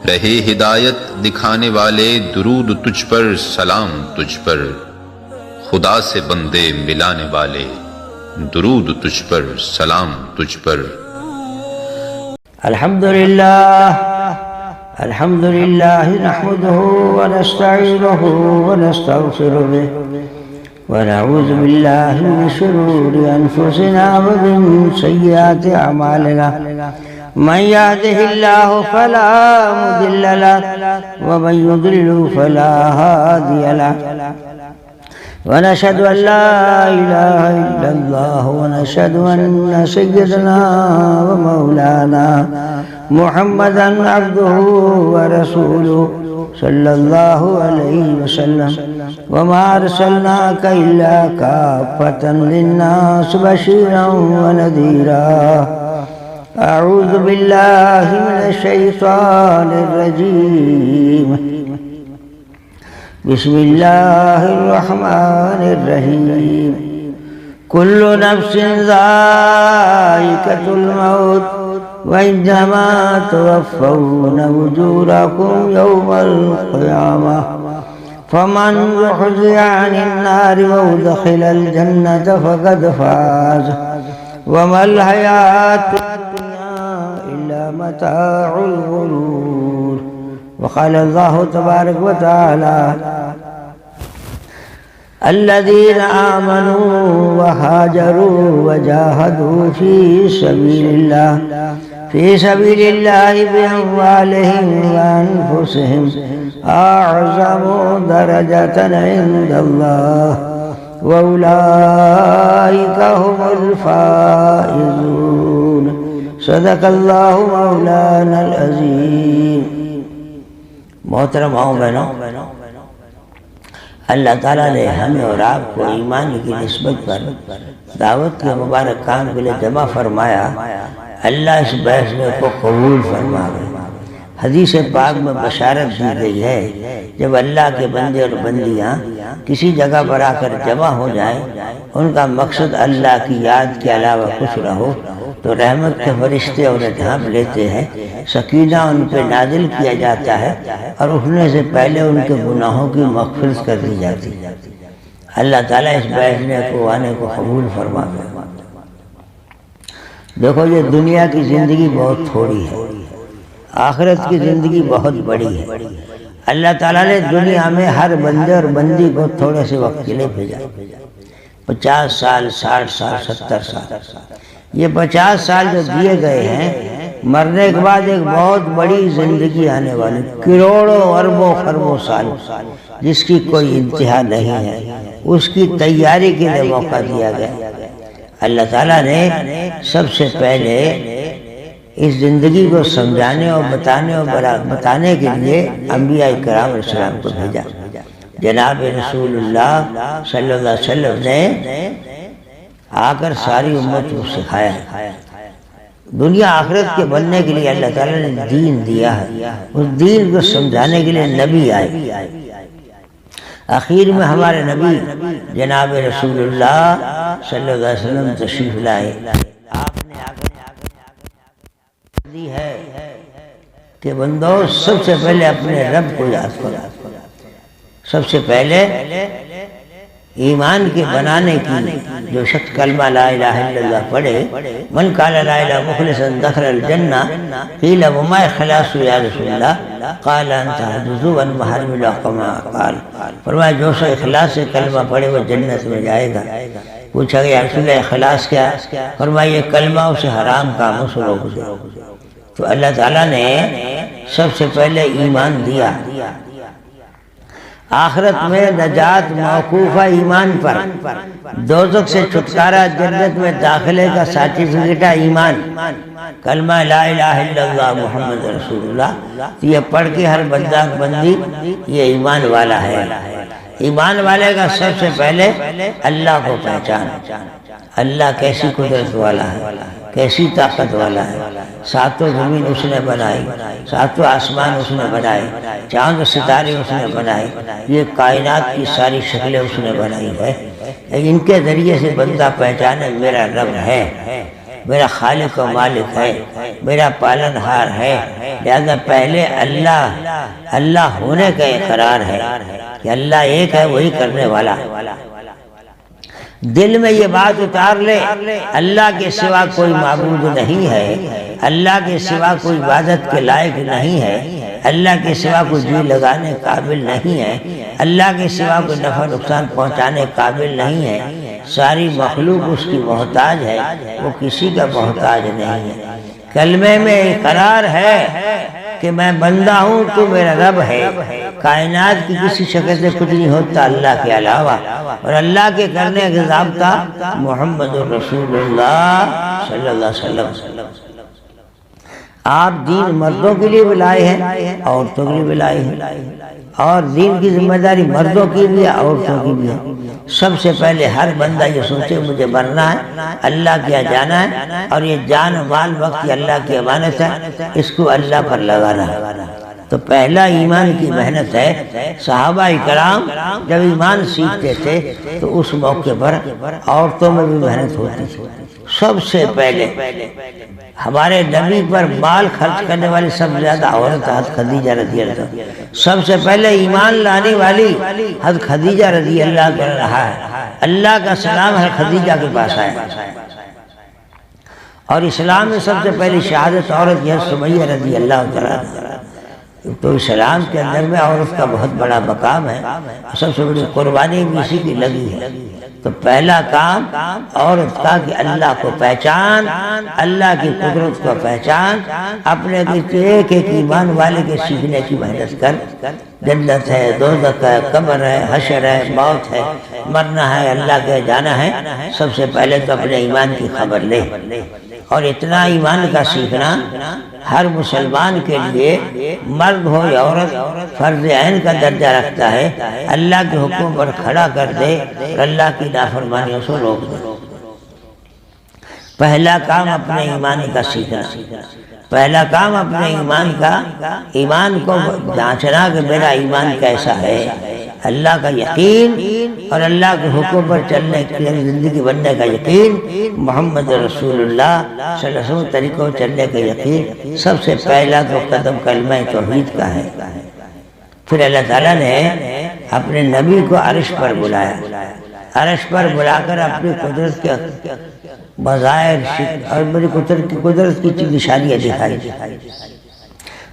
رہے ہدایت دکھانے والے، درود تجھ پر سلام تجھ پر، خدا سے بندے ملانے والے، درود تجھ پر سلام تجھ پر۔ الحمدللہ نحمده ونستعینه ونستغفره ونعوذ باللہ من شرور انفسنا ومن سیئات اعمالنا، من يهده الله فلا مضل له ومن يضلل فلا هادي له، ونشهد أن لا إله إلا الله ونشهد أن سيدنا ومولانا محمدا عبده ورسوله صلى الله عليه وسلم، وما أرسلناك إلا كافة للناس بشيرا ونذيرا۔ أعوذ بالله من الشيطان الرجيم، بسم الله الرحمن الرحيم۔ كل نفس ذائقة الموت وإنما توفون أجوركم يوم القيامة، فمن زحزح عن النار وأدخل الجنة فقد فاز، وما الحياة الدنيا إلا متاع الغرور۔ وقال الله تبارك وتعالى: الذين آمنوا وهاجروا وجاهدوا في سبيل الله بأموالهم وأنفسهم أعظم درجة عند الله، وأولئك هم الفائزون۔ صدق اللہ مولانا العظیم۔ محترم ماؤں بہنوں، اللہ تعالیٰ نے ہمیں اور آپ کو ایمان کی نسبت پر دعوت کے مبارک کام کے لیے جمع فرمایا۔ اللہ اس بیعت کو قبول فرما گئے۔ حدیث پاک میں بشارت دی گئی ہے، جب اللہ کے بندے اور بندیاں کسی جگہ پر آ کر جمع ہو جائیں، ان کا مقصد اللہ کی یاد کے علاوہ کچھ نہ ہو، تو رحمت کے فرشتے انہیں ڈھانپ لیتے ہیں، سکینہ ان پہ نازل کیا جاتا ہے، اور اٹھنے سے پہلے ان کے گناہوں کی مغفرت کر دی جاتی ہے۔ اللہ تعالیٰ اس بیٹھنے کو آنے کو قبول فرما گیا۔ دیکھو، یہ دنیا کی زندگی بہت تھوڑی ہے، آخرت کی زندگی بہت بڑی ہے۔ اللہ تعالیٰ نے دنیا میں ہر بندے اور بندی کو تھوڑے سے وقت کے لیے بھیجا، 50 سال، 60 سال، 70 سال۔ یہ 50 سال جو دیے گئے ہیں، مرنے کے بعد ایک بہت بڑی زندگی آنے والی، کروڑوں اربوں خربوں سال، جس کی کوئی انتہا نہیں ہے، اس کی تیاری کے لیے موقع دیا گیا۔ اللہ تعالیٰ نے سب سے پہلے اس زندگی کو سمجھانے اور بتانے کے لیے انبیاء کرام علیہ السلام کو بھیجا۔ جناب رسول اللہ صلی اللہ علیہ وسلم نے آ کر ساری امت کو سکھایا۔ دنیا آخرت کے بننے کے لیے اللہ تعالیٰ نے دین دیا ہے، اس دین کو سمجھانے کے لیے نبی آئے۔ آخر میں ہمارے نبی جناب رسول اللہ صلی اللہ علیہ وسلم تشریف لائے۔ آپ نے دی ہے کہ بندو، سب سے پہلے اپنے رب کو یاد کرو۔ سب سے پہلے ایمان کے بنانے کی جو شخص کلمہ لا الہ الا اللہ پڑھے، من قال لا الہ مخلصا دخل الجنہ، قیل وما اخلاص یا رسول اللہ، قال انت حدثو ان محرم اللہ کما قال۔ فرمایا جو سو اخلاص سے کلمہ پڑھے وہ جنت میں جائے گا۔ پوچھا گیا رسول اللہ اخلاص کیا؟ فرمایا یہ کلمہ اسے حرام کاموں سے روک دے۔ تو اللہ تعالیٰ نے سب سے پہلے ایمان دیا۔ آخرت میں نجات موقوف ہے ایمان پر، دوزخ سے چھٹکارا، جنت میں داخلے کا سرٹیفکیٹ ہے ایمان، کلمہ لا الہ الا اللہ محمد رسول اللہ۔ تو یہ پڑھ کے ہر بندہ بندی یہ ایمان والا ہے۔ ایمان والے کا سب سے پہلے اللہ کو پہچان، اللہ کیسی قدرت والا ہے، کیسی طاقت والا ہے۔ ساتوں زمین اس نے بنائی، ساتوں آسمان اس نے بنائے، چاند و ستارے اس نے بنائے، یہ کائنات کی ساری شکلیں اس نے بنائی ہے۔ ان کے ذریعے سے بندہ پہچانے میرا رب ہے۔ میرا خالق و مالک ہے، میرا پالن ہار ہے، لہذا پہلے اللہ ہونے کا اقرار ہے کہ اللہ ایک ہے، وہی کرنے والا۔ دل میں یہ بات اتار لے اللہ کے سوا کوئی معبود نہیں ہے، اللہ کے سوا کوئی عبادت کے لائق نہیں ہے، اللہ کے سوا کوئی جی لگانے قابل نہیں ہے، اللہ کے سوا کوئی نفع نقصان پہنچانے قابل نہیں ہے، ساری مخلوق اس کی محتاج ہے، وہ کسی کا محتاج نہیں ہے۔ کلمے میں اقرار ہے کہ میں بندہ ہوں، تو میرا رب ہے، کائنات کی کسی شکل سے کچھ نہیں ہوتا اللہ کے علاوہ، اور اللہ کے کرنے کا ضابطہ محمد رسول اللہ صلی اللہ علیہ وسلم۔ آپ دین مردوں کے لیے بھی لائے ہیں، عورتوں کے لیے بھی لائے ہیں، اور دین کی ذمہ داری مردوں کی بھی ہے، عورتوں کی بھی ہے۔ سب سے پہلے ہر بندہ یہ سوچے مجھے مرنا ہے، اللہ کیا جانا ہے، اور یہ جان مال وقت اللہ کی امانت ہے، اس کو اللہ پر لگانا ہے۔ تو پہلا ایمان کی محنت ہے۔ صحابہ کرام جب ایمان سیکھتے تھے تو اس موقع پر عورتوں میں بھی محنت ہوتی تھی۔ سب سے پہلے ہمارے نبی پر مال خرچ کرنے والی سب سے زیادہ عورت حضرت خدیجہ رضی اللہ عنہا، سب سے پہلے ایمان لانے والی حضرت خدیجہ رضی اللہ کر رہا ہے۔ اللہ کا سلام حضرت خدیجہ کے پاس آیا، اور اسلام میں سب سے پہلی شہادت عورت یہ سمیہ رضی اللہ عنہا۔ تو اسلام کے اندر میں عورت کا بہت بڑا مقام ہے، سب سے بڑی قربانی بھی اسی کی لگی ہے۔ تو پہلا کام عورت کا کہ اللہ کو پہچان، اللہ کی قدرت کو پہچان، اپنے ایک ایک ایمان والے کے سیکھنے کی محنت کر۔ جنت ہے، دوزخ ہے، قبر ہے، حشر ہے، موت ہے، مرنا ہے، اللہ کے جانا ہے، سب سے پہلے تو اپنے ایمان کی خبر لے۔ اور اتنا ایمان کا سیکھنا ہر مسلمان کے لیے، مرد ہو یا عورت، فرض عین کا درجہ رکھتا ہے۔ اللہ کے حکم پر کھڑا کر دے اور اللہ کی نافرمانیوں سے روک دے۔ پہلا کام اپنے ایمان کا سیکھنا، پہلا کام اپنے ایمان کو جانچنا کہ میرا ایمان کیسا ہے۔ اللہ کا یقین اور اللہ کے حکم پر چلنے کی زندگی بننے کا یقین، محمد رسول اللہ صلی اللہ علیہ وسلم طریقوں چلنے کا یقین، سب سے پہلا تو قدم کلمہ توحید کا ہے۔ پھر اللہ تعالیٰ نے اپنے نبی کو عرش پر بلایا، عرش پر بلا کر اپنی قدرت کے مظاہر اور میری قدرت کی نشانیاں دکھائی۔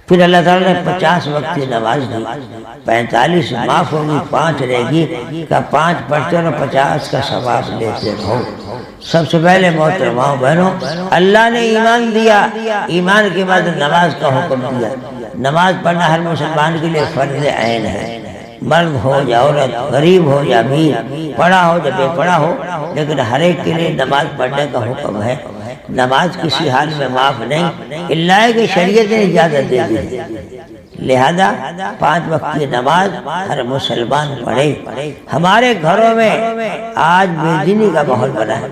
پھر اللہ تعالیٰ نے 50 وقت کی نماز دی، 45 معاف ہوگی، 5 رہے گی، کہ 5 پڑھتے اور 50 کا ثواب لیتے رہو۔ سب سے پہلے محترماؤں بہنوں، اللہ نے ایمان دیا، ایمان کے بعد نماز کا حکم دیا۔ نماز پڑھنا ہر مسلمان کے لیے فرض عین ہے، مرد ہو یا عورت، غریب ہو یا امیر، پڑھا ہو یا بے پڑھا ہو، لیکن ہر ایک کے لیے نماز پڑھنے کا حکم ہے۔ نماز کسی حال میں معاف نہیں، اللہ کی شریعت نے اجازت دے دی، لہذا 5 وقت کی نماز ہر مسلمان پڑھے۔ ہمارے گھروں میں آج بے دینی کا ماحول بنا ہے،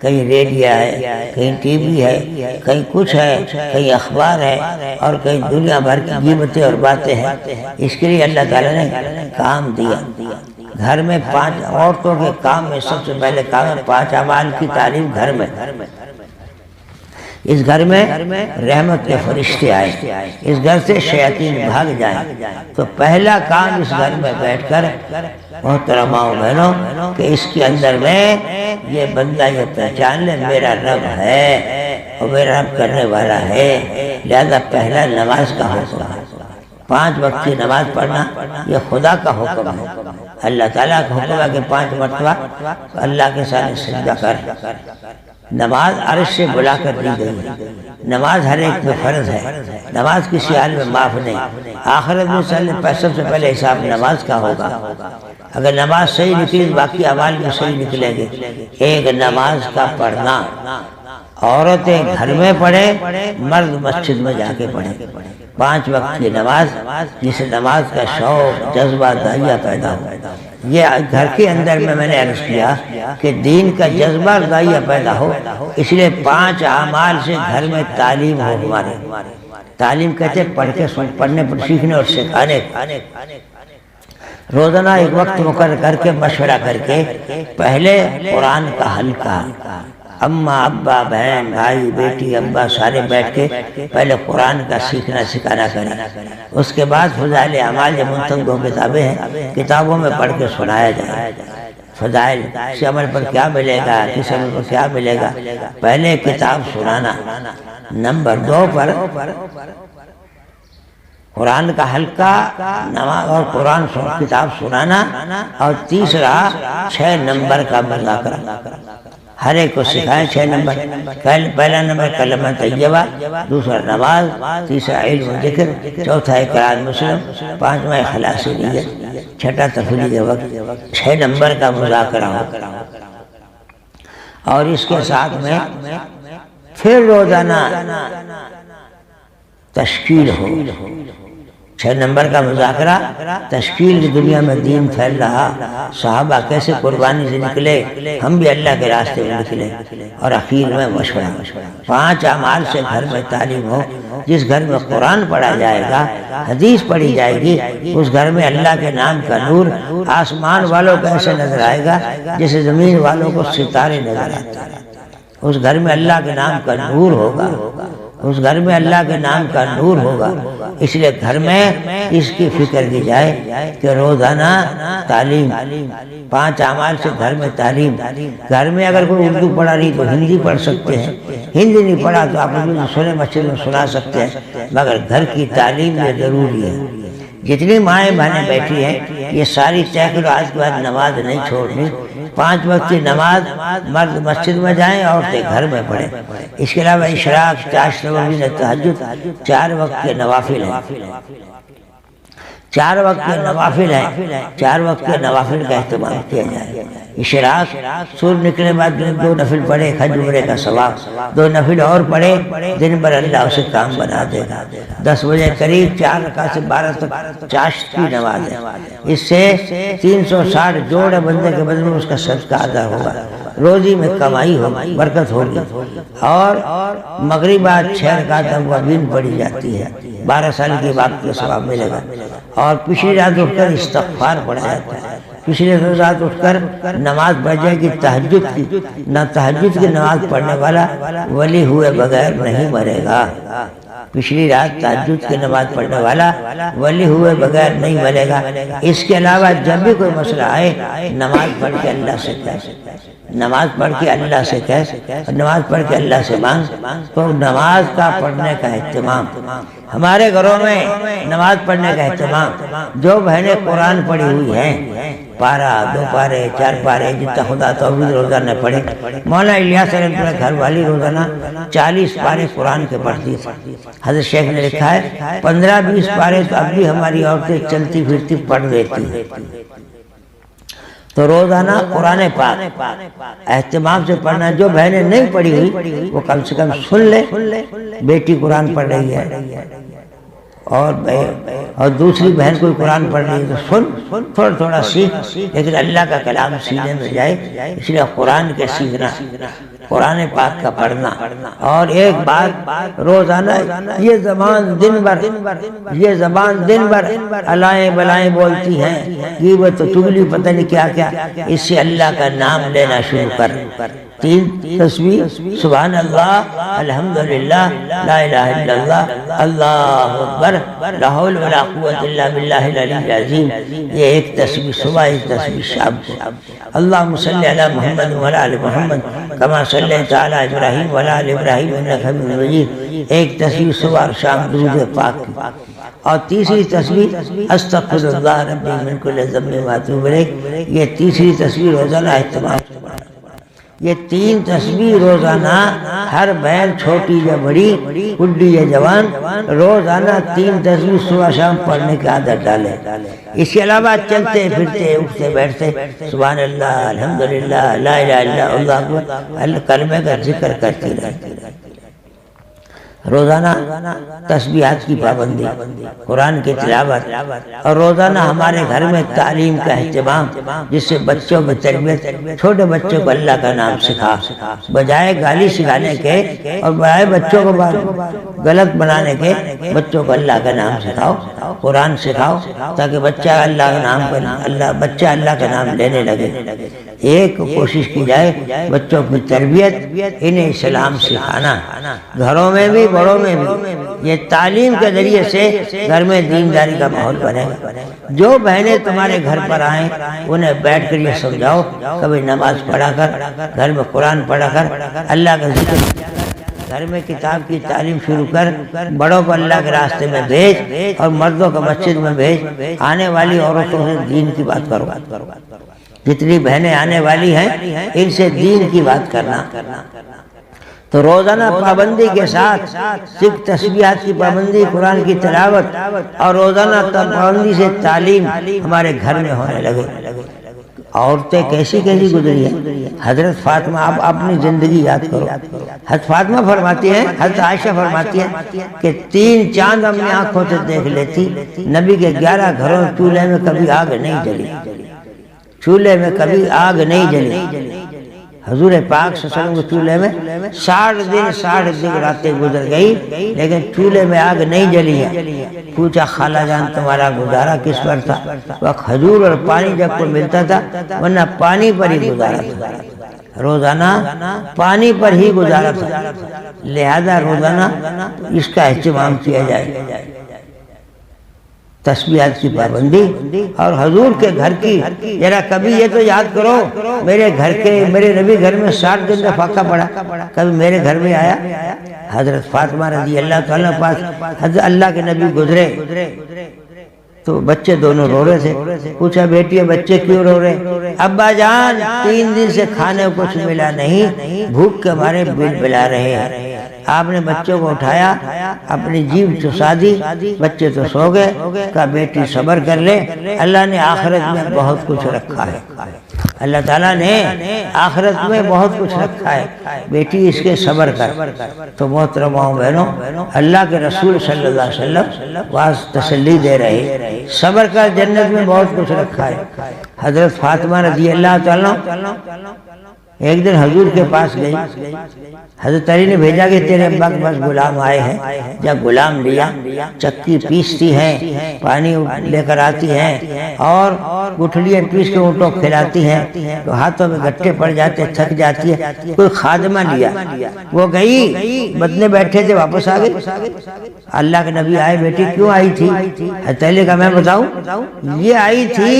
کہیں ریڈیو ہے، کہیں ٹی وی ہے، کہیں کچھ ہے، کہیں اخبار ہے، اور کہیں دنیا بھر کی غیبتیں اور باتیں ہیں۔ اس کے لیے اللہ تعالیٰ نے کام دیا۔ گھر میں 5 عورتوں کے کام میں سب سے پہلے کام ہے 5 اعمال کی تعلیم گھر میں۔ اس گھر میں رحمت کے فرشتے آئے، اس گھر سے شیاطین بھاگ جائیں۔ تو پہلا کام اس گھر میں بیٹھ کر محترماؤں بہنوں کہ اس کے اندر میں یہ بندہ یہ پہچان لے میرا رب ہے اور میرا رب کرنے والا ہے، لہذا پہلا نماز کا حکم ہے۔ 5 وقت کی نماز پڑھنا یہ خدا کا حکم ہے۔ اللہ تعالیٰ کا حکم ہے کہ 5 مرتبہ اللہ کے سامنے سجدہ کر۔ نماز عرش سے بلا کر دی گئی ہے۔ نماز ہر ایک میں فرض ہے، نماز کسی حال میں معاف نہیں۔ آخرت میں سب سے پہلے حساب نماز کا ہوگا۔ اگر نماز صحیح نکلی باقی اعمال بھی صحیح نکلیں گے۔ ایک نماز کا پڑھنا، عورتیں گھر میں پڑھے، مرد مسجد میں جا کے پڑھے۔ 5 وقت کی نماز، جس نماز کا شوق، جذبہ، داعیہ پیدا ہو۔ یہ گھر کے اندر میں نے عرض کیا کہ دین کا جذبہ اور داعیہ پیدا ہو، اس لیے 5 اعمال سے گھر میں تعلیم ہو۔ ہمارے تعلیم کہتے ہیں پڑھنے پر سیکھنے اور سکھانے۔ روزانہ ایک وقت مقرر کر کے مشورہ کر کے پہلے قرآن کا حلقہ، اماں ابا بہن بھائی بیٹی ابا سارے بیٹھ کے پہلے قرآن کا سیکھنا سکھانا کریں، اس کے بعد فضائل اعمال، یہ منتخب دو کتابیں ہیں، کتابوں میں پڑھ کے سنایا جائے فضائل، اس عمل پر کیا ملے گا، کس عمل پر کیا ملے گا، پہلے کتاب سنانا۔ نمبر 2 پر قرآن کا حلقہ، نماز اور قرآن کتاب سنانا، اور تیسرا 6 نمبر کا مذاکرہ، ہر ایک کو سکھائیں 6 نمبر۔ پہلا نمبر کلمہ طیبہ، دوسرا نماز، تیسرا علم و ذکر، چوتھا قرآن مسلم، پانچواں اخلاص نیت، چھٹا تفریح وقت۔ 6 نمبر کا مذاکرہ ہو، اور اس کے ساتھ میں پھر روزانہ تشکیل ہو۔ 6 نمبر کا مذاکرہ، تشکیل کی دنیا میں دین پھیل رہا، صحابہ کیسے قربانی سے نکلے، ہم بھی اللہ کے راستے میں نکلے، اور اخیر میں مشورہ۔ 5 اعمال سے گھر میں تعلیم ہو، جس گھر میں قرآن پڑھا جائے گا، حدیث پڑھی جائے گی، اس گھر میں اللہ کے نام کا نور آسمان والوں کو ایسے نظر آئے گا جیسے زمین والوں کو ستارے نظر آتے ہیں۔ اس گھر میں اللہ کے نام کا نور ہوگا، اس گھر میں اللہ کے نام کا نور ہوگا۔ اس لیے گھر میں اس کی فکر کی جائے کہ روزانہ تعلیم، 5 اعمال سے گھر میں تعلیم۔ گھر میں اگر کوئی اردو پڑھا نہیں تو ہندی پڑھ سکتے ہیں، ہندی نہیں پڑھا تو آپ اردو سنے مسجد میں سنا سکتے ہیں، مگر گھر کی تعلیم یہ ضروری ہے۔ جتنی مائیں بہنیں بیٹھی ہیں یہ ساری طے کرو آج کے بعد نماز نہیں چھوڑنی، 5 وقت کی نماز مرد مسجد میں جائیں، عورتیں گھر میں پڑھیں۔ اس کے علاوہ اشراق، چاشت، تہجد، 4 وقت کے نوافل ہیں، 4 وقت کے نوافل ہیں، 4 وقت کے نوافل کا اہتمام کیا جائے۔ اشراق، سورج نکلنے بعد 2 نفل پڑھے، حج عمرے کا ثواب، 2 نفل اور پڑھے، دن بھر اللہ اسے کام بنا دے گا۔ 10 بجے قریب 4 رکعت سے 12 تک چاشت کی نماز ہے، اس سے 360 جوڑ بندے کے بدلے میں اس کا صدقہ ادا ہوگا، روزی میں کمائی ہوگی، برکت ہوگی۔ اور مغرب بعد 6 رکعت اوابین پڑھی جاتی ہے، 12 سال کے باپ کا ثواب ملے گا۔ اور پچھلی رات اٹھ کر استغفار پڑھا جاتا ہے، پچھلی رات اٹھ کر نماز پڑھ جائے گی تہجد کی، نہ تہجد کی نماز پڑھنے والا ولی ہوئے بغیر نہیں مرے گا۔ پچھلی رات تہجد کی نماز پڑھنے والا ولی ہوئے بغیر نہیں مرے گا۔ اس کے علاوہ جب بھی کوئی مسئلہ آئے، نماز پڑھ کے اللہ سے کہے، نماز پڑھ کے اللہ سے کہے، نماز پڑھ کے اللہ سے مانگ۔ تو نماز کا پڑھنے کا اہتمام، ہمارے گھروں میں نماز پڑھنے کا اہتمام۔ جو بہنیں قرآن پڑھی ہوئی ہیں، پارہ، 2 پارے، 4 پارے، جتنا خدا توفیق روزانہ پڑھے۔ مولانا الیاس رحمۃ اللہ گھر والی روزانہ 40 پارے قرآن کے پڑھتی تھی۔ حضرت شیخ نے لکھا ہے 15-20 پارے تو اب بھی ہماری عورتیں چلتی پھرتی پڑھ دیتی ہیں۔ تو روزانہ قرآن پاک اہتمام سے پڑھنا۔ جو بہنیں نہیں پڑھی ہوئی وہ کم سے کم سن لے، بیٹی قرآن پڑھ رہی ہے اور دوسری بہن کوئی قرآن پڑھ رہی ہے تو سن، تھوڑا تھوڑا سیکھ، لیکن اللہ کا کلام سینے میں جائے۔ اس لیے قرآن کے سیکھنا، قرآن پاک کا پڑھنا۔ اور ایک بات، روزانہ یہ زبان دن بھر الائیں بلائیں بولتی ہیں، غیبت و چغلی پتہ نہیں کیا کیا، اس سے اللہ کا نام لینا شروع کر۔ 3 تسبیح، سبحان اللہ، الحمدللہ، لا الہ الا اللہ، اللہ اکبر، لا حول ولا قوت الا باللہ العلی العظیم۔ یہ ایک تسبیح صبح، ایک تسبیح شام کو۔ اللہم صلی علی محمد وعلی آل محمد کما صلیت علی ابراہیم وعلی آل ابراہیم انک حمید مجید۔ ایک تسبیح صبح اور شام درود پاک کی۔ اور تیسری تسبیح استغفر اللہ ربی من کل ذنب واتوب الیہ۔ یہ تیسری تسبیح روزانہ اہتمام سے پڑھنا۔ یہ 3 تسبیح روزانہ ہر بہن، چھوٹی یا بڑی، بڈھی یا جوان، روزانہ 3 تسبیح صبح شام پڑھنے کی عادت ڈالے۔ اس کے علاوہ چلتے پھرتے، اٹھتے بیٹھتے سبحان اللہ، الحمدللہ، لا الہ الا اللہ اکبر، کلمے کا ذکر کرتی رہتی۔ روزانہ تسبیحات کی پابندی، قرآن کی تلاوت، اور روزانہ ہمارے گھر میں تعلیم کا اہتمام، جس سے بچوں کی تربیت، چھوٹے بچوں کو اللہ کا نام سکھا، بجائے گالی سکھانے کے اور بجائے بچوں کو غلط بنانے کے، بچوں کو اللہ کا نام سکھاؤ، قرآن سکھاؤ، تاکہ بچہ اللہ کا نام لینے لگے۔ ایک کوشش کی جائے بچوں کی تربیت، انہیں اسلام سکھانا، گھروں میں بھی بڑوں میں بھی۔ یہ تعلیم کے ذریعے سے گھر میں دینداری کا ماحول بنے گا۔ جو بہنیں تمہارے گھر پر آئیں انہیں بیٹھ کر یہ سمجھاؤ، کبھی نماز پڑھا کر، گھر میں قرآن پڑھا کر، اللہ کا ذکر کیا کر، گھر میں کتاب کی تعلیم شروع کر، بڑوں کو اللہ کے راستے میں بھیج اور مردوں کو مسجد میں بھیج، آنے والی عورتوں سے دین کی بات کرو۔ جتنی بہنیں آنے والی ہیں ان سے دین کی بات کرنا۔ تو روزانہ پابندی کے ساتھ صرف تسبیحات کی پابندی، قرآن کی تلاوت اور روزانہ پابندی سے تعلیم ہمارے گھر میں ہونے لگے۔ عورتیں کیسی کیسی گزری ہیں۔ حضرت فاطمہ، آپ اپنی زندگی یاد کرو۔ حضرت فاطمہ فرماتی ہیں، حضرت عائشہ فرماتی ہیں کہ 3 چاند اپنی آنکھوں سے دیکھ لیتی، نبی کے 11 گھروں چولہے میں کبھی آگ نہیں جلی، چولہے میں کبھی آگ نہیں جلی۔ حضور پاک صلی اللہ علیہ وسلم کے چولہے میں 60 دن راتیں گزر گئی لیکن چولہے میں آگ نہیں جلی ہے۔ پوچھا خالہ جان تمہارا گزارا کس پر تھا؟ وہ کھجور اور پانی جب کو ملتا تھا، ورنہ پانی پر ہی گزارا تھا، روزانہ پانی پر ہی گزارا تھا، لہذا روزانہ اس کا اہتمام کیا جائے۔ تسبیحات کی پابندی اور حضور کے گھر کی، ذرا کبھی یہ تو یاد کرو، میرے نبی گھر میں 60 دن کا فاقہ پڑا، کبھی میرے گھر میں آیا؟ حضرت فاطمہ رضی اللہ تعالیٰ پاس حضرت اللہ کے نبی گزرے تو بچے دونوں رو رہے تھے۔ پوچھا بیٹی بچے کیوں رو رہے؟ ابا جان 3 دن سے کھانے کو کچھ ملا نہیں، بھوک کے مارے بل بلا رہے ہیں۔ آپ نے بچوں کو اٹھایا، اپنی جیب چسا دی، بچے تو سو گئے۔ کہا بیٹی صبر کر لے، اللہ نے آخرت میں بہت کچھ رکھا ہے، اللہ تعالیٰ نے آخرت میں بہت کچھ رکھا ہے، بیٹی اس کے صبر کر۔ تو محترماؤں بہنوں، اللہ کے رسول صلی اللہ علیہ وسلم واس تسلی دے رہے، صبر کر، جنت میں بہت کچھ رکھا ہے۔ حضرت فاطمہ رضی اللہ تعالیٰ ایک دن حضور کے پاس گئی، حضرت علی نے بھیجا کہ تیرے ابا کے پاس غلام آئے ہیں، جب غلام لیا، چکی پیستی ہیں، پانی لے کر آتی ہیں اور گٹھلیاں پیس کے اونٹوں کو کھلاتی ہیں، تو ہاتھوں میں گٹھے پڑ جاتے، تھک جاتی ہے۔ کوئی خادمہ لیا، وہ گئی، بدنے بیٹھے تھے، واپس آ گئی۔ اللہ کے نبی آئے، بیٹی کیوں آئی تھی؟ حضرت علی کا میں بتاؤں، یہ آئی تھی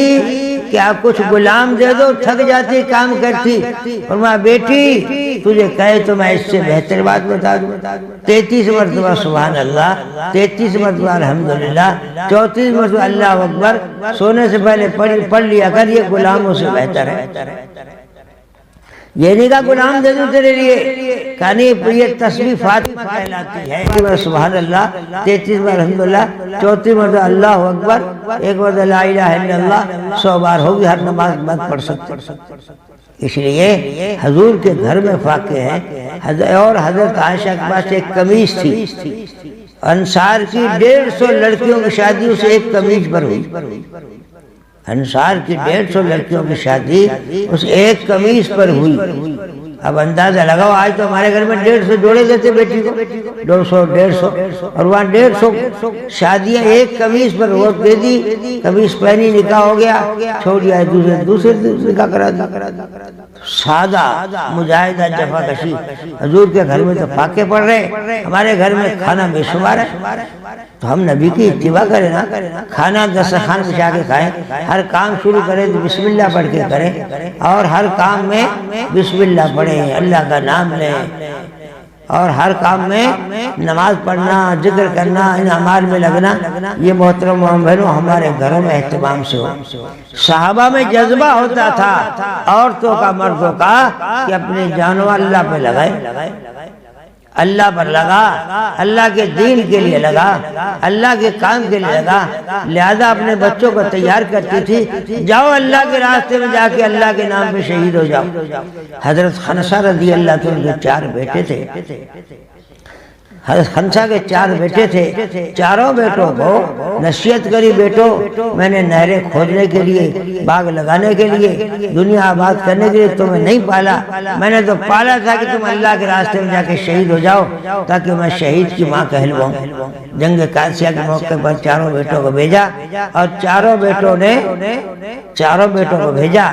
کہ آپ کچھ غلام دے دو، تھک جاتی کام کرتی۔ فرمایا بیٹی تجھے کہے تو میں اس سے بہتر بات بتا دوں، 33 مرتبہ سبحان اللہ، 33 مرتبہ الحمدللہ، 34 مرتبہ اللہ اکبر سونے سے پہلے پڑھ لیا کر، یہ غلاموں سے بہتر ہے۔ یہ نہیں کہا غلام دے دوں تیرے لیے، کہانی یہ تسبیح فاطمہ کہلاتی ہے۔ سبحان اللہ 33 بار الحمدللہ، 34 مرتبہ اللہ اکبر، 1 مرتبہ لا الہ الا اللہ، 100 بار ہوگی، ہر نماز مت پڑھ سکتے۔ اس لیے حضور کے گھر میں فاقے ہیں۔ اور حضرت عائشہ کے پاس ایک قمیض تھی، انصار کی 150 لڑکیوں کی شادی اس ایک قمیض پر ہوئی، انصار کی 150 لڑکیوں کی شادی اس ایک قمیض پر ہوئی۔ اب اندازہ لگاؤ، آج تو ہمارے گھر میں 150 جوڑے دیتے بیٹی کو، 150 اور وہاں 150 شادیاں ایک قمیض پر وہ دے دی، قمیض پہنی نکاح ہو گیا، چھوڑ دیا، دوسرے نکاح کرا دیا۔ سادہ مجاہدہ جفا کشی۔ حضور کے گھر میں تو فاقے پڑ رہے، ہمارے گھر میں کھانا بے شمار ہے، تو ہم نبی کی اتباع کریں نا، کھانا دسترخوان بچھا کے کھائیں، ہر کام شروع کریں تو بسم اللہ پڑھ کے کریں، اور ہر کام میں بسم اللہ پڑھیں، اللہ کا نام لیں، اور ہر کام میں نماز پڑھنا، ذکر کرنا، ان اعمال میں لگنا، یہ محترم بہنوں ہمارے گھروں میں اہتمام سے ہو۔ صحابہ میں جذبہ ہوتا تھا عورتوں کا، مردوں کا، کہ اپنی جانوں اللہ پہ لگائے، اللہ پر لگا، اللہ کے دین کے لیے لگا، اللہ کے کام کے لیے لگا، لہذا اپنے بچوں کو تیار کرتی تھی، جاؤ اللہ کے راستے میں جا کے اللہ کے نام پہ شہید ہو جاؤ۔ حضرت خنسہ رضی اللہ عنہ کے 4 بیٹے تھے، حضرت خنسا کے 4 بیٹے تھے، چاروں بیٹوں کو نصیحت کری، بیٹو میں نے نہریں کھودنے کے لیے، باغ لگانے کے لیے، دنیا آباد کرنے کے لیے تمہیں نہیں پالا، میں نے تو پالا تھا کہ تم اللہ کے راستے میں جا کے شہید ہو جاؤ تاکہ میں شہید کی ماں کہلواؤں۔ جنگ قادسیہ کے موقع پر چاروں بیٹوں کو بھیجا اور چاروں بیٹوں کو بھیجا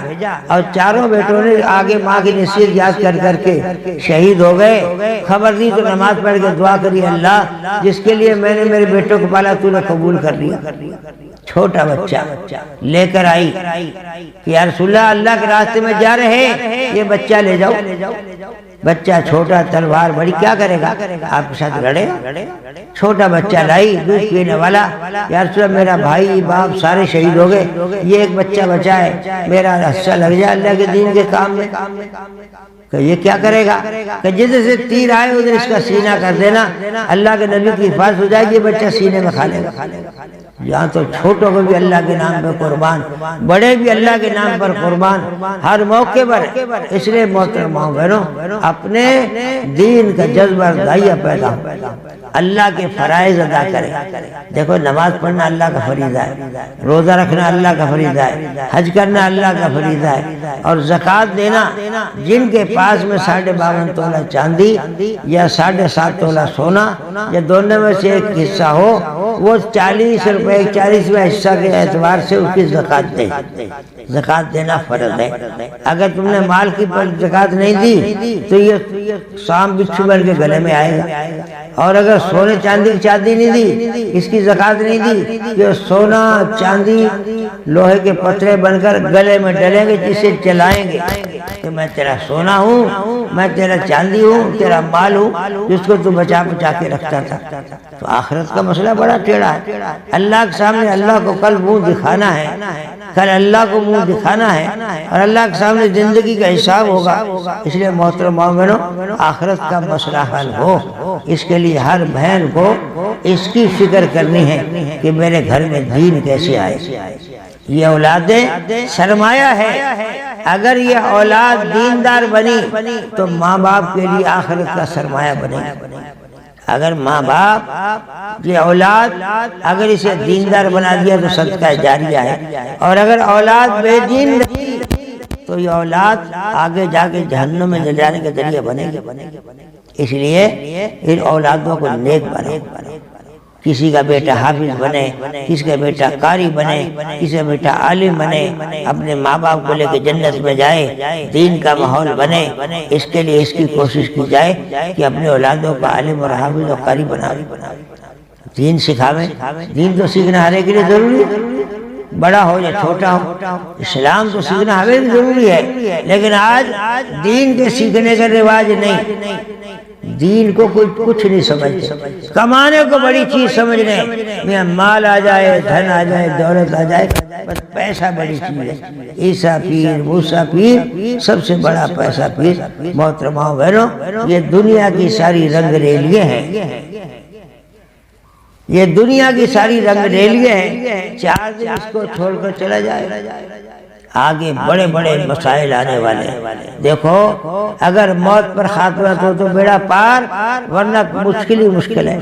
اور چاروں بیٹوں نے آگے ماں کی نصیحت یاد کر کر کے شہید ہو گئے۔ خبر دی تو نماز پڑھ کے دعا کری، اللہ جس کے لیے میں نے میرے بیٹوں کو پالا تو نے قبول کر لیا۔ چھوٹا بچہ لے کر آئی کہ یا رسول اللہ، اللہ کے راستے میں جا رہے یہ بچہ لے جاؤ۔ بچہ چھوٹا، تلوار بڑی، کیا کرے گا؟ آپ کے ساتھ لڑے گا؟ چھوٹا بچہ لائی، دودھ پینے والا، یا رسول اللہ میرا بھائی باپ سارے شہید ہو گئے، یہ ایک بچہ بچا ہے، میرا حصہ لگ جائے اللہ کے دین کے کام میں۔ کہ یہ کیا کرے گا؟ کہ جدھر سے تیر آئے ادھر اس کا سینہ کر دینا، اللہ کے نبی کی حفاظت ہو جائے گی، بچہ سینے میں کھا لے گا۔ یہاں تو چھوٹوں کو بھی اللہ کے نام پر قربان، بڑے بھی اللہ کے نام پر قربان، ہر موقع پر۔ اس لیے محترماؤں بہنوں، اپنے دین کا جذبہ دائیا پیدا ہو، اللہ کے فرائض ادا کریں۔ دیکھو نماز پڑھنا اللہ کا فریضہ ہے، روزہ رکھنا اللہ کا فریضہ ہے، حج کرنا اللہ کا فریضہ ہے، اور زکوٰۃ دینا۔ جن کے پاس میں 52.5 تولہ چاندی یا 7.5 تولہ سونا یا دونوں میں سے ایک حصہ ہو، وہ 40 روپے 40واں حصہ کے اعتبار سے اس کی زکوٰۃ دے۔ زکوٰۃ دینا فرض ہے۔ اگر تم نے مال کی زکوٰۃ نہیں دی تو یہ سام بچھو بن کے گلے میں آئے گا، اور اگر سونے چاندی کی چاندی نہیں دی، اس کی زکوٰۃ نہیں دی، یہ سونا چاندی لوہے کے پتھرے بن کر گلے میں ڈلیں گے، جسے چلائیں گے کہ میں تیرا سونا ہوں، میں تیرا چاندی ہوں، تیرا مال ہوں، جس کو تو بچا کے رکھتا تھا۔ تو آخرت کا مسئلہ بڑا ٹیڑھا ہے۔ اللہ کے سامنے اللہ کو کل منہ دکھانا ہے، کل اللہ کو منہ دکھانا ہے، اور اللہ کے سامنے زندگی کا حساب ہوگا۔ اس لیے محترم مومنوں، آخرت کا مسئلہ حل ہو، اس کے لیے ہر بہن کو اس کی فکر کرنی ہے کہ میرے گھر میں دین کیسے آئے۔ یہ اولادیں سرمایہ ہے، اگر یہ اولاد دیندار بنی تو ماں باپ کے لیے آخرت کا سرمایہ بنے گی۔ اگر ماں باپ یہ اولاد اگر اسے دیندار بنا دیا تو صدقہ جاریہ ہے، اور اگر اولاد بے دین رہی تو یہ اولاد آگے جا کے جہنم میں لے جانے کے ذریعہ بنے گی۔ اس لیے ان اولادوں کو نیک بنے، کسی کا بیٹا حافظ بنے، کسی کا بیٹا قاری بنے، کسی کا بیٹا عالم بنے، اپنے ماں باپ کو لے کے جنت میں جائے، دین کا ماحول بنے۔ اس کے لیے اس کی کوشش کی جائے کہ اپنے اولادوں کا عالم اور حافظ اور قاری بنائے، دین سکھاویں۔ دین تو سیکھنا ہر ایک کے لیے ضروری ہے، بڑا ہو یا چھوٹا ہو، اسلام تو سیکھنا ہمیں بھی ضروری ہے، لیکن آج دین کے سیکھنے کا رواج نہیں۔ دین کو کوئی کچھ نہیں سمجھتے، کمانے کو بڑی چیز سمجھ رہے ہیں، مال آ جائے، دھن آ جائے، دولت آ جائے، بس پیسہ بڑی چیز ہے۔ عیسیٰ پیر، موسیٰ پیر، سب سے بڑا پیسہ پیر۔ محترماؤں بہنوں، یہ دنیا کی ساری رنگ ریلیاں ہیں، یہ دنیا کی ساری رنگ ریلیاں ہیں، 4 دن اس کو چھوڑ کر چلا جائے، آگے بڑے بڑے مسائل آنے والے ہیں۔ دیکھو اگر موت پر خاتمہ تو بیڑا پار، ورنہ مشکل ہی مشکل ہے۔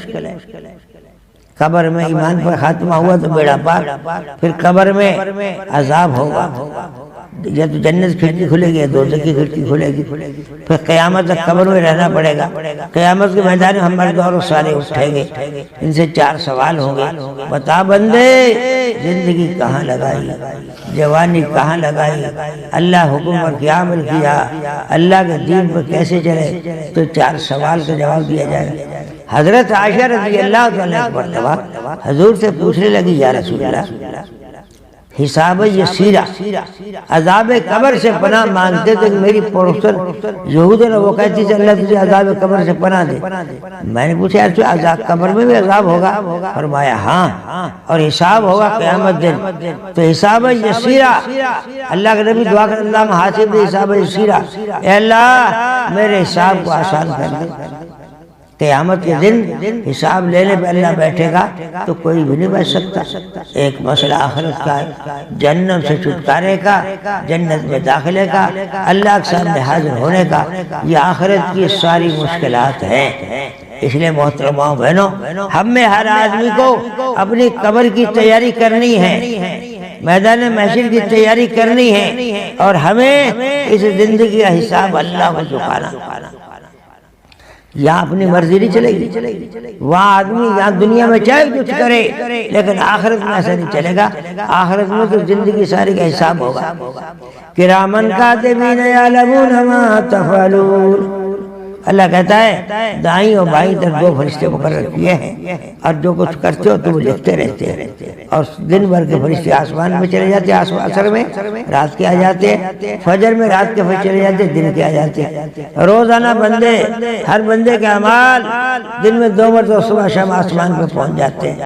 قبر میں ایمان پر خاتمہ ہوا تو بیڑا پار، پھر قبر میں عذاب ہوگا، یا تو جنت کھڑکی کھلے گی یا دوزخ کی کھڑکی کھلے گی، پھر قیامت تک قبر میں رہنا پڑے گا۔ قیامت کے میدان میں ہم مرد اور سارے اٹھیں گے، ان سے 4 سوال ہوں گے، بتا بندے زندگی کہاں لگائی، جوانی کہاں لگائی، اللہ حکم پر کیا عمل کیا، اللہ کے دین پر کیسے چلے، تو 4 سوال کا جواب دیا جائے گا۔ حضرت عائشہ رضی اللہ تعالیٰ عنہا حضور سے پوچھنے لگی، یا رسول اللہ حساب یسیرہ، عذاب قبر سے پناہ مانگتے تھے کہ میری پڑوسن یہود ہے، وہ کہتی تھی اللہ تجھے عذاب قبر سے پناہ دے۔ میں نے پوچھا یار عذاب قبر میں بھی عذاب ہوگا؟ فرمایا ہاں، اور حساب ہوگا قیامت دن۔ تو حساب یسیرہ، اللہ کے نبی دعا کر اللہ حاسب حساب یسیرہ، اے اللہ میرے حساب کو آسان کر دے۔ قیامت کے دن حساب لینے پہ اللہ بیٹھے گا تو کوئی بھی نہیں بیٹھ سکتا۔ ایک مسئلہ آخرت کا ہے، جہنم سے چھٹکارے کا، جنت میں داخلے کا، اللہ کے سامنے حاضر ہونے کا۔ یہ آخرت کی ساری مشکلات ہیں، اس لیے محترماؤں بہنوں، ہم میں ہر آدمی کو اپنی قبر کی تیاری کرنی ہے، میدان محشر کی تیاری کرنی ہے، اور ہمیں اس زندگی کا حساب اللہ کو چکانا۔ یہاں اپنی مرضی نہیں چلے گی، وہاں آدمی یہاں دنیا میں چاہے کچھ کرے، لیکن آخرت میں ایسا نہیں چلے گا۔ آخرت میں تو زندگی ساری کا حساب ہوگا۔ کرامن کاتبین یعلمون ما تفعلون، اللہ کہتا ہے دائیں اور بائیں طرف دو فرشتے مقرر کیے ہیں، اور جو کچھ کرتے ہو تو وہ لکھتے رہتے ہیں، اور دن بھر کے فرشتے آسمان میں چلے جاتے ہیں، عصر میں رات کے آ جاتے ہیں، فجر میں رات کے چلے جاتے ہیں، دن کے آ جاتے ہیں۔ روزانہ بندے، ہر بندے کے اعمال دن میں 2 مرتبہ صبح شام آسمان پہ پہنچ جاتے ہیں۔